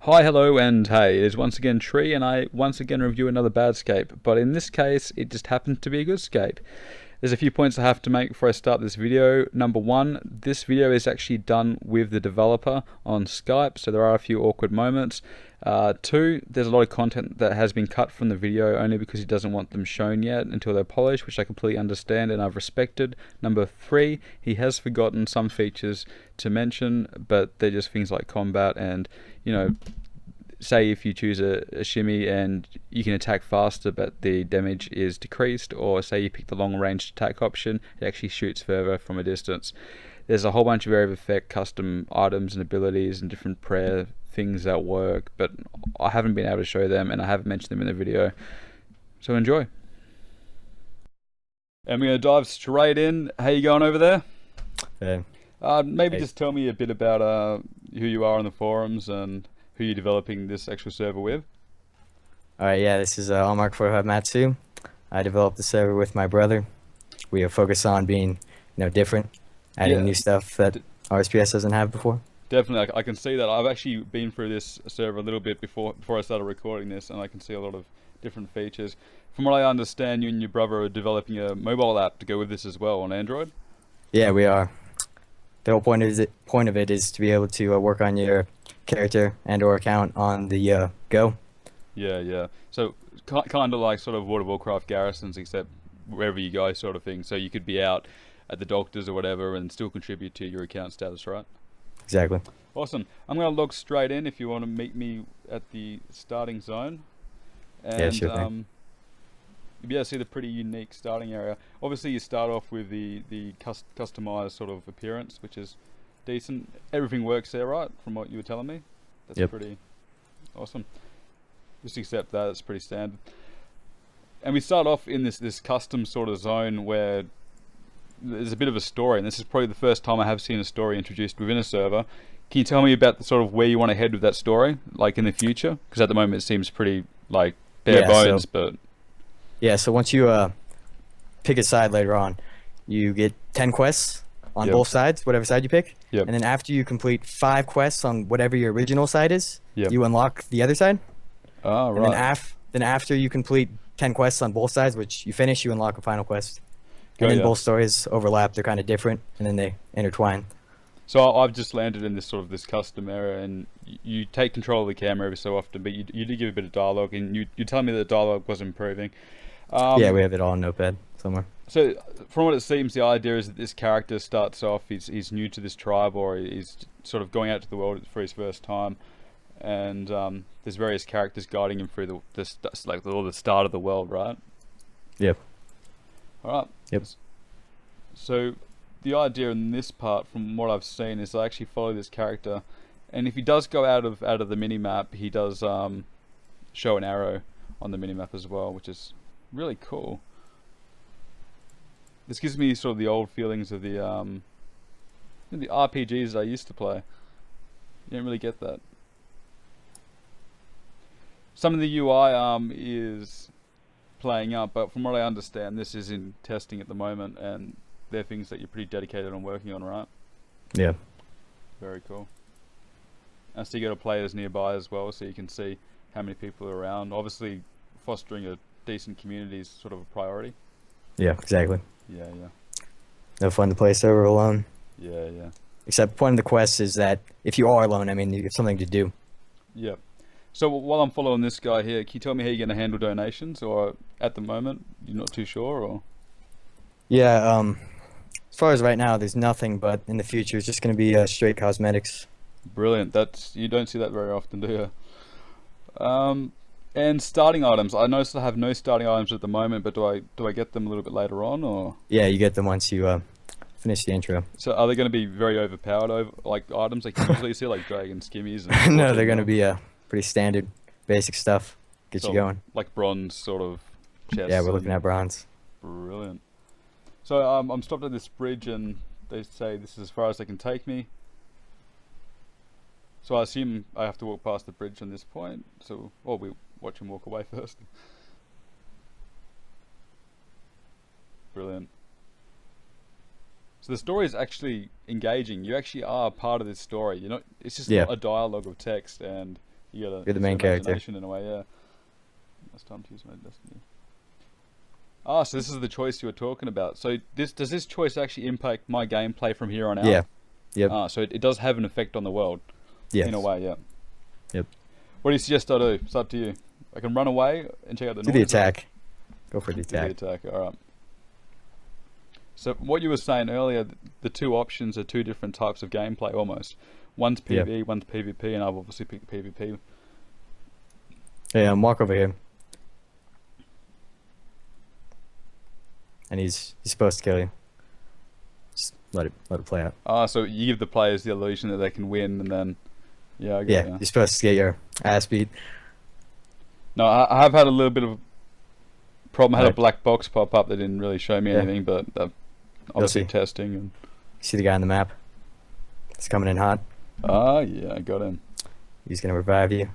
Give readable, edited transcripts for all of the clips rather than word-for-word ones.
Hi, hello, and hey, it is once again Tree, and I once again review another Badscape, but in this case, it just happens to be a Goodscape. There's a few points I have to make before I start this video. Number one, this video is actually done with the developer on Skype, so there are a few awkward moments. Two, there's a lot of content that has been cut from the video only because he doesn't want them shown yet until they're polished, which I completely understand and I've respected. Number three, he has forgotten some features to mention, but they're just things like combat and, say if you choose a shimmy and you can attack faster but the damage is decreased, or say you pick the long range attack option, it actually shoots further from a distance. There's a whole bunch of area of effect custom items and abilities and different prayer things that work, but I haven't been able to show them and I haven't mentioned them in the video, so enjoy. And we're going to dive straight in. How you going over there? Hey. Maybe Hey. just tell me a bit about who you are on the forums and who you're developing this actual server with. All right, yeah, this is Allmark for Matsu. I developed the server with my brother. We are focused on being, different, adding Yeah. new stuff that RSPS doesn't have before. Definitely, I can see that. I've actually been through this server a little bit before I started recording this, and I can see a lot of different features. From what I understand, you and your brother are developing a mobile app to go with this as well on Android. Yeah, we are. The whole point of it is to be able to work on your character and/or account on the go. Yeah. So kind of like sort of World of Warcraft garrisons, except wherever you go, sort of thing. So you could be out at the doctors or whatever and still contribute to your account status, right? Exactly. Awesome. I'm going to log straight in if you want to meet me at the starting zone. And Yeah, sure thing. you'll be able to see the pretty unique starting area. Obviously, you start off with the customized sort of appearance, which is decent. Everything works there, right? From what you were telling me, that's Yep. pretty awesome. Just accept that; it's pretty standard. And we start off in this custom sort of zone where there's a bit of a story, and this is probably the first time I have seen a story introduced within a server. Can you tell me about the sort of where you want to head with that story, like in the future? Because at the moment it seems pretty like bare Yeah, bones, but so once you pick a side later on, you get 10 quests on Yep. both sides, whatever side you pick. Yep. And then after you complete 5 quests on whatever your original side is, Yep. you unlock the other side. right. And then after you complete 10 quests on both sides, which you finish, you unlock a final quest. Got And then ya. both stories overlap. They're kind of different, and then they intertwine. So I've just landed in this custom area, and you take control of the camera every so often, but you did give a bit of dialogue, and you tell me that the dialogue was improving. Yeah, we have it all in Notepad somewhere. So from what it seems, the idea is that this character starts off, he's new to this tribe, or he's sort of going out to the world for his first time, and there's various characters guiding him through the start of the world, right? Yep. All right. Yep. So the idea in this part, from what I've seen, is I actually follow this character, and if he does go out of the mini map, he does show an arrow on the mini map as well, which is really cool. This gives me sort of the old feelings of the RPGs that I used to play. You don't really get that. Some of the UI is playing up, but from what I understand, this is in testing at the moment, and they're things that you're pretty dedicated on working on, right? Yeah. Very cool. And so you got players nearby as well, so you can see how many people are around. Obviously, fostering a decent community is sort of a priority. Yeah, exactly. Yeah. No fun to play a server alone. Yeah. Except one of the quests is that if you are alone, I mean, you have something to do. Yep. So while I'm following this guy here, can you tell me how you're going to handle donations, or at the moment you're not too sure, or? Yeah, as far as right now, there's nothing, but in the future, it's just going to be straight cosmetics. Brilliant. You don't see that very often, do you? And starting items. I noticed I have no starting items at the moment, but do I get them a little bit later on, or? Yeah, you get them once you finish the intro. So are they going to be very overpowered like items like you usually see, like dragon skimmies? And No, they're going to be pretty standard, basic stuff. Get so, you going. like bronze sort of chests. Yeah, we're looking at bronze. Brilliant. So I'm stopped at this bridge, and they say this is as far as they can take me. So I assume I have to walk past the bridge on this point. So, or we watch him walk away first. Brilliant. So the story is actually engaging. You actually are part of this story. You're not. It's just Yeah. not a dialogue of text, and You gotta You're the main character. imagination in a way, yeah. It's time to use my destiny. Ah, so this is the choice you were talking about. So does this choice actually impact my gameplay from here on out? Yeah. Yep. Ah, so it does have an effect on the world. Yes. In a way, yeah. Yep. What do you suggest I do? It's up to you. I can run away and check out the Do the attack. Go for the attack. Do the attack, alright. So what you were saying earlier, the two options are two different types of gameplay almost. One's PvE, one's PvP, and I've obviously picked PvP. Hey, walk over here. And he's supposed to kill you. Just let it play out. Ah, so you give the players the illusion that they can win, and then yeah, I get Yeah, you're supposed to get your ass beat. No, I have had a little bit of problem. I had a black box pop up that didn't really show me anything, but obviously testing. And see the guy on the map? He's coming in hot. Ah, yeah, I got him. He's gonna revive you.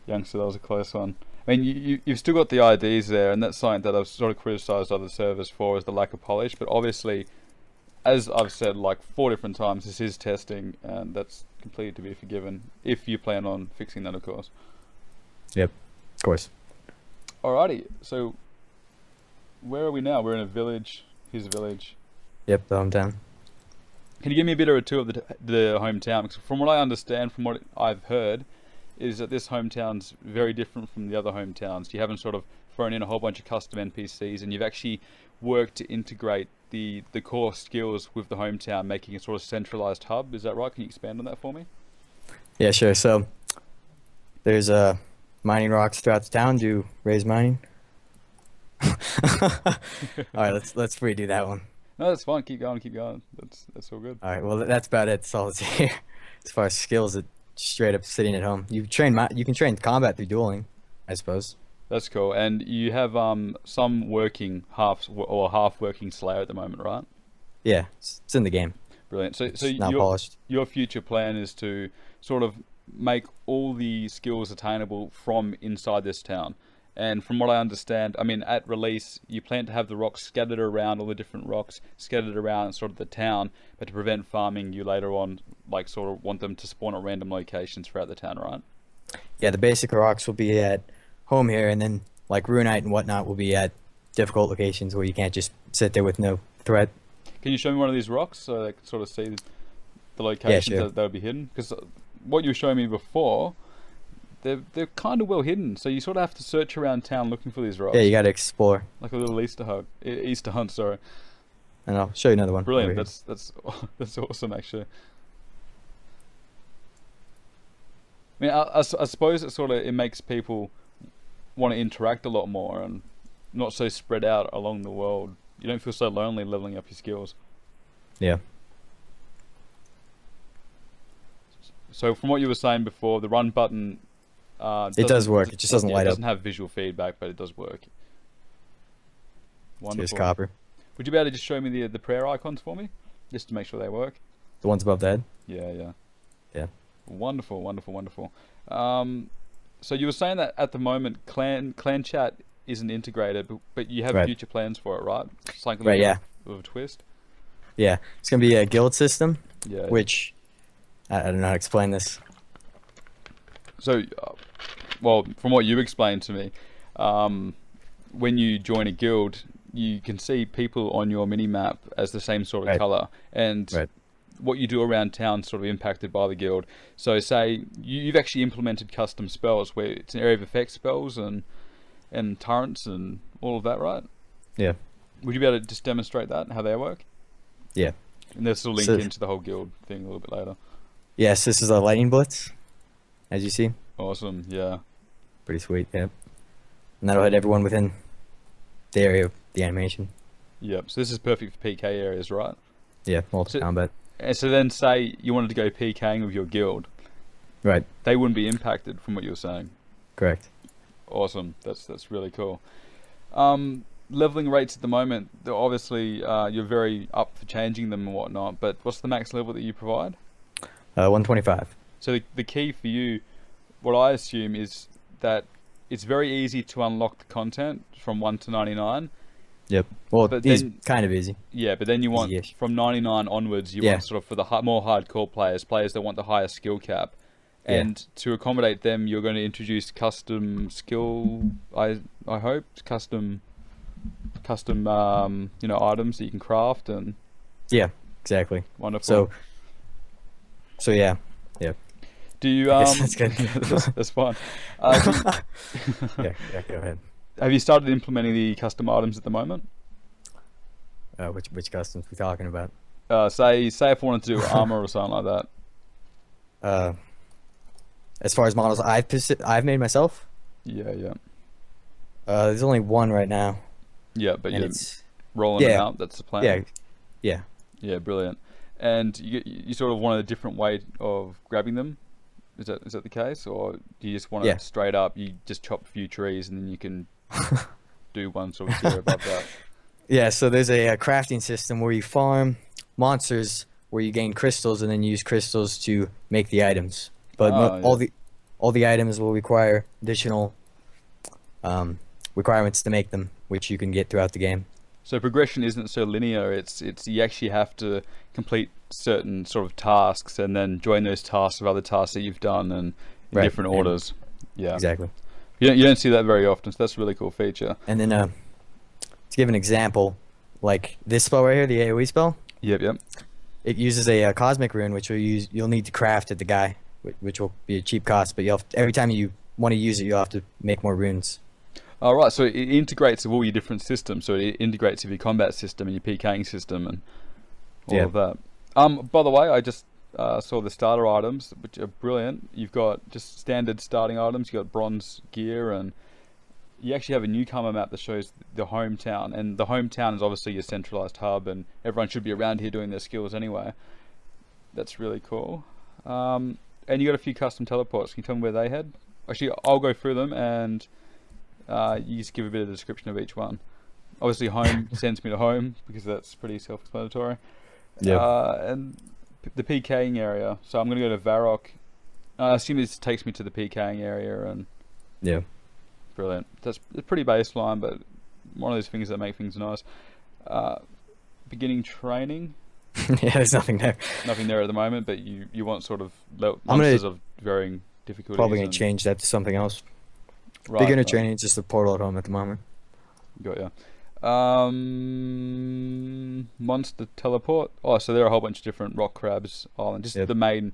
Youngster, that was a close one. I mean, you've still got the IDs there, and that's something that I've sort of criticised other servers for, is the lack of polish. But obviously, as I've said like 4 different times, this is testing, and that's completely to be forgiven if you plan on fixing that, of course. Yep, of course. Alrighty, so where are we now? We're in a village. Here's a village. Yep, the hometown. Can you give me a bit of a tour of the hometown? Because from what I understand, from what I've heard, is that this hometown's very different from the other hometowns. You haven't sort of thrown in a whole bunch of custom NPCs, and you've actually worked to integrate the core skills with the hometown, making a sort of centralized hub. Is that right? Can you expand on that for me? Yeah, sure. So there's mining rocks throughout the town to raise mining. All right, let's redo that one. No, that's fine. Keep going. Keep going. That's all good. All right, well that's about it. That's all that's here. As far as skills, it's straight up sitting at home. You can train combat through dueling, I suppose. That's cool. And you have some working half working Slayer at the moment, right? Yeah, it's in the game. Brilliant. So not polished. Your future plan is to sort of make all the skills attainable from inside this town. And from what I understand, I mean, at release, you plan to have the rocks scattered around, all the different rocks scattered around sort of the town, but to prevent farming, you later on, like, sort of want them to spawn at random locations throughout the town, right? Yeah, the basic rocks will be at home here, and then, like, Runite and whatnot will be at difficult locations where you can't just sit there with no threat. Can you show me one of these rocks so I can sort of see the locations that would be hidden? Because what you were showing me before, they're kind of well hidden, so you sort of have to search around town looking for these rocks. Yeah, you got to explore. Like a little Easter hunt, sorry. And I'll show you another one. Brilliant. That's awesome, actually. I mean, I suppose it makes people want to interact a lot more and not so spread out along the world. You don't feel so lonely leveling up your skills. Yeah. So from what you were saying before, the run button... it does work. It just doesn't light up. It doesn't have visual feedback, but it does work. Wonderful. Here's copper. Would you be able to just show me the prayer icons for me? Just to make sure they work? The ones above the head? Yeah. Yeah. Wonderful. So you were saying that at the moment, clan chat isn't integrated, but you have future plans for it, right? Something with a twist? Yeah. It's going to be a guild system, yeah. Which... I don't know how to explain this. So, well, from what you explained to me, when you join a guild, you can see people on your mini-map as the same sort of colour. And what you do around town is sort of impacted by the guild. So say you've actually implemented custom spells where it's an area of effect spells and turrets and all of that, right? Yeah. Would you be able to just demonstrate that and how they work? Yeah. And this will link into the whole guild thing a little bit later. Yes, this is a lightning blitz, as you see. Awesome, yeah. Pretty sweet, yeah. And that'll hit everyone within the area of the animation. Yep, so this is perfect for PK areas, right? Yeah, multi-combat. And so then say you wanted to go PKing with your guild. Right. They wouldn't be impacted from what you were saying. Correct. Awesome, that's really cool. Leveling rates at the moment, they're obviously you're very up for changing them and whatnot, but what's the max level that you provide? 125. So the key for you, what I assume, is that it's very easy to unlock the content from 1 to 99. Yep. Well, it's kind of easy. Yeah, but then you want from 99 onwards. You want sort of for the more hardcore players that want the higher skill cap, Yeah. And to accommodate them, you're going to introduce custom skill. I hope custom items that you can craft and Yeah. Exactly. wonderful. So yeah. Yeah. Do you I guess that's good. that's fine. Yeah. Yeah. Go ahead. Have you started implementing the custom items at the moment? Which customs we talking about? Say if I wanted to do armor or something like that. As far as models I've made myself, Yeah. there's only one right now, Yeah, but and you're it's rolling them out. That's the plan. yeah, yeah, Yeah, brilliant. And you sort of wanted a different way of grabbing them. Is that the case, or do you just want it straight up? You just chop a few trees and then you can do one sort of tier above that. yeah. So there's a crafting system where you farm monsters, where you gain crystals, and then use crystals to make the items. But all the items will require additional requirements to make them, which you can get throughout the game. So progression isn't so linear. It's you actually have to complete certain sort of tasks and then join those tasks with other tasks that you've done and in different orders. Yeah, exactly. You don't see that very often, so that's a really cool feature. And then to give an example, like this spell right here, the AoE spell. Yep. It uses a cosmic rune, which you'll need to craft at the guy, which will be a cheap cost. But every time you want to use it, you'll have to make more runes. All right, so it integrates with all your different systems. So it integrates with your combat system and your PKing system and all of that. By the way, I just saw the starter items, which are brilliant. You've got just standard starting items. You've got bronze gear, and you actually have a newcomer map that shows the hometown. And the hometown is obviously your centralized hub, and everyone should be around here doing their skills anyway. That's really cool. And you got a few custom teleports. Can you tell me where they head? Actually, I'll go through them, and you just give a bit of a description of each one. Obviously, home sends me to home because that's pretty self-explanatory. Yeah. And the PKing area. So I'm going to go to Varrock. I assume this takes me to the PKing area, and Yeah. brilliant. It's pretty baseline, but one of those things that make things nice. Beginning training. Yeah, there's nothing there. Nothing there at the moment, but you want sort of monsters of varying difficulties. Probably gonna change that to something else. Right, Beginner training is just a portal at home at the moment. Got ya. Monster teleport. Oh, so there are a whole bunch of different rock crabs island. Just the main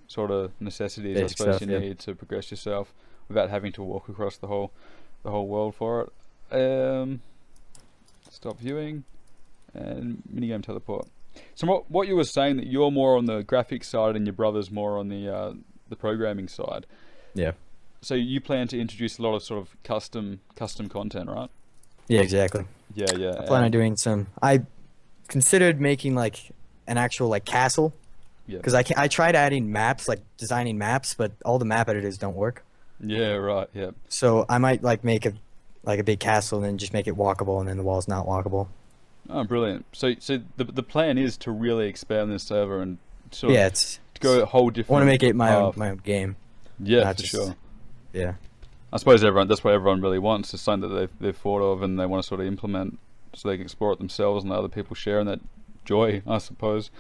sort of necessities I suppose you need to progress yourself without having to walk across the whole world for it. Stop viewing and minigame teleport. So what you were saying, that you're more on the graphics side and your brother's more on the programming side. Yeah. So you plan to introduce a lot of sort of custom content, right? Yeah, exactly. Yeah. I plan on doing some. I considered making like an actual like castle. Yeah. Because I tried adding maps, like designing maps, but all the map editors don't work. Yeah. Right. Yeah. So I might like make a big castle and then just make it walkable, and then the wall's not walkable. Oh, brilliant! So the plan is to really expand this server and sort of to go a whole different. I want to make it my own game. Yeah, for sure. Yeah. I suppose that's what everyone really wants, is something that they've thought of and they want to sort of implement, so they can explore it themselves and let other people share in that joy. I suppose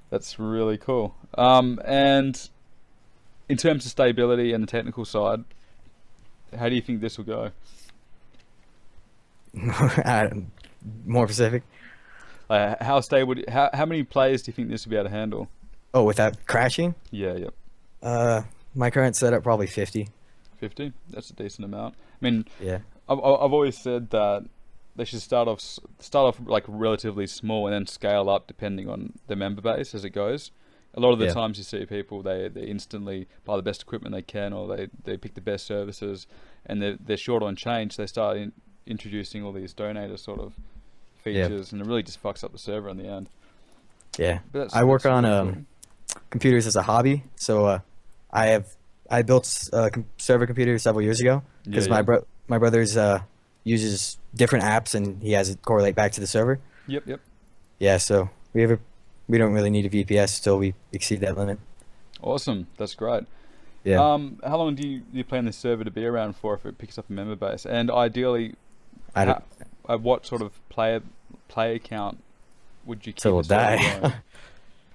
that's really cool. And in terms of stability and the technical side, how do you think this will go? More specific. How stable? How many players do you think this will be able to handle? Oh, without crashing? Yeah. My current setup probably 50. 50? That's a decent amount. I mean, yeah. I've always said that they should start off like relatively small and then scale up depending on their member base as it goes. A lot of the times you see people, they instantly buy the best equipment they can, or they pick the best services, and they're short on change. They start introducing all these donator sort of features, and it really just fucks up the server in the end. Yeah, I work on computers as a hobby, so I built a server computer several years ago because my brother's uses different apps and he has it correlate back to the server. Yep. Yeah, so we don't really need a VPS till we exceed that limit. Awesome, that's great. Yeah. How long do you plan this server to be around for if it picks up a member base? And ideally, at what sort of player count would you keep it die?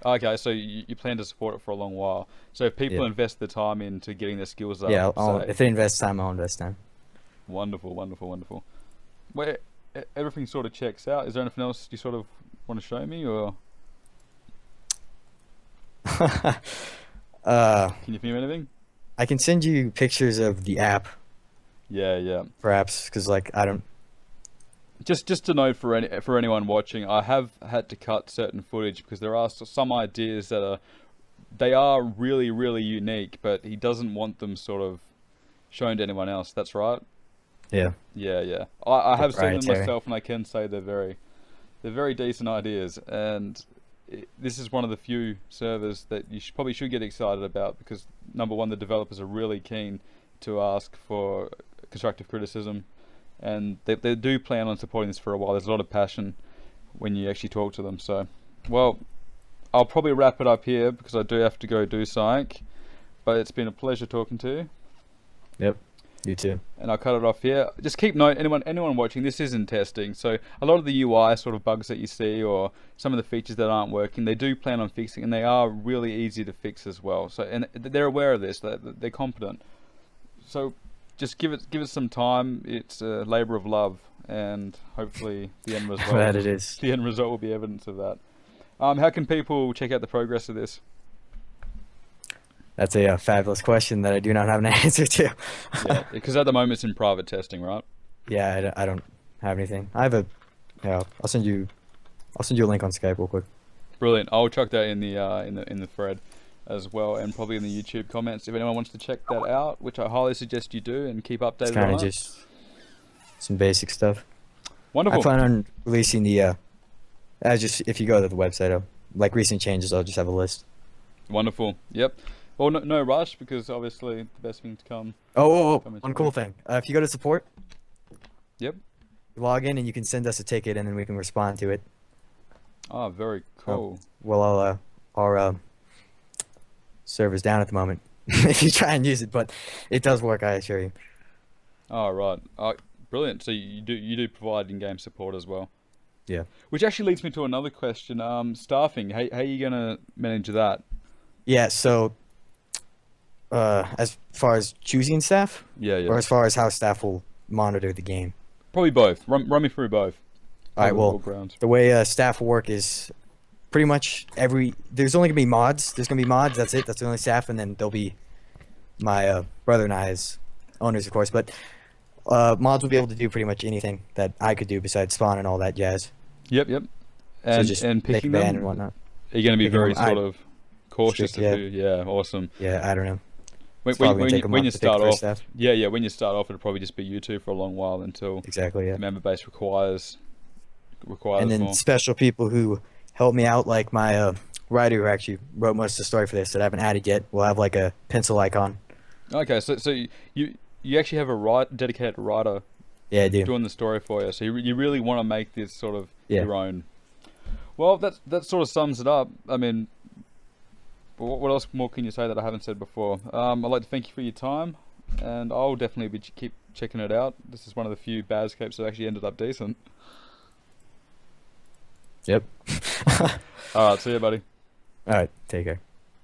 Okay, so you plan to support it for a long while. So if people Yeah. invest the time into getting their skills up, Yeah. say, If they invest time, I'll invest time. wonderful, wonderful, wonderful. Where everything sort of checks out. Is there anything else you sort of want to show me, or can you think of anything? I can send you pictures of the app, Yeah, yeah. perhaps, because like I don't. Just to note for anyone watching, I have had to cut certain footage because there are some ideas that are really really unique, but he doesn't want them sort of shown to anyone else. That's right. Yeah. Yeah, yeah. I have seen them Proprietary. myself, and I can say they're very decent ideas. And this is one of the few servers that you probably should get excited about because number one, the developers are really keen to ask for constructive criticism, and they do plan on supporting this for a while. There's a lot of passion when you actually talk to them. So, well, I'll probably wrap it up here because I do have to go do psych. But it's been a pleasure talking to you. Yep. You too. And I'll cut it off here. Just keep note, anyone watching, this isn't testing. So a lot of the UI sort of bugs that you see or some of the features that aren't working, they do plan on fixing, and they are really easy to fix as well. So and they're aware of this. They're competent. So just give it some time. It's a labor of love, and hopefully the end result. That it is. The end result will be evidence of that. How can people check out the progress of this? That's a fabulous question that I do not have an answer to. Yeah, because at the moment it's in private testing, right? Yeah, I don't have anything. I have a. Yeah, I'll send you a link on Skype real quick. Brilliant. I'll chuck that in the thread as well, and probably in the YouTube comments if anyone wants to check that out, which I highly suggest you do and keep updated. It's kind on of it. just some basic stuff. Wonderful. I plan on releasing the. If you go to the website, like recent changes, I'll just have a list. Wonderful. Yep. Well, no rush because obviously the best thing to come. One cool thing. If you go to support, Yep. you log in and you can send us a ticket and then we can respond to it. Ah, very cool. Well, our server's down at the moment if you try and use it, but it does work, I assure you. Oh, right. Brilliant. So you do provide in-game support as well. Yeah. Which actually leads me to another question. Staffing. How are you gonna manage that? Yeah. So, as far as choosing staff, Yeah, yeah. or as far as how staff will monitor the game. Probably both. Run me through both. All right. Cover Well, all grounds. the way staff will work is pretty much there's only gonna be mods. There's gonna be mods. That's it. That's the only staff, and then there'll be my brother and I as owners, of course. But mods will be able to do pretty much anything that I could do besides spawn and all that jazz. Yep. So And just and make picking ban them. and whatnot. Are you going to be Picking very them, sort of cautious strict, of who? Yeah, awesome. Yeah, I don't know. When, It's probably when, gonna you, take a when you month to pick start the off, first staff. yeah, when you start off, it'll probably just be you two for a long while until Exactly. Yeah. the member base requires And then more. special people who help me out, like my writer who actually wrote most of the story for this that I haven't added yet, will have like a pencil icon. Okay, so you actually have a dedicated writer Yeah, I do. doing the story for you. So you really want to make this sort of Yeah. your own. Well, that sort of sums it up. I mean, what else more can you say that I haven't said before? I'd like to thank you for your time, and I'll definitely keep checking it out. This is one of the few Badscapes that actually ended up decent. Yep. All right, see you, buddy. All right. Take care.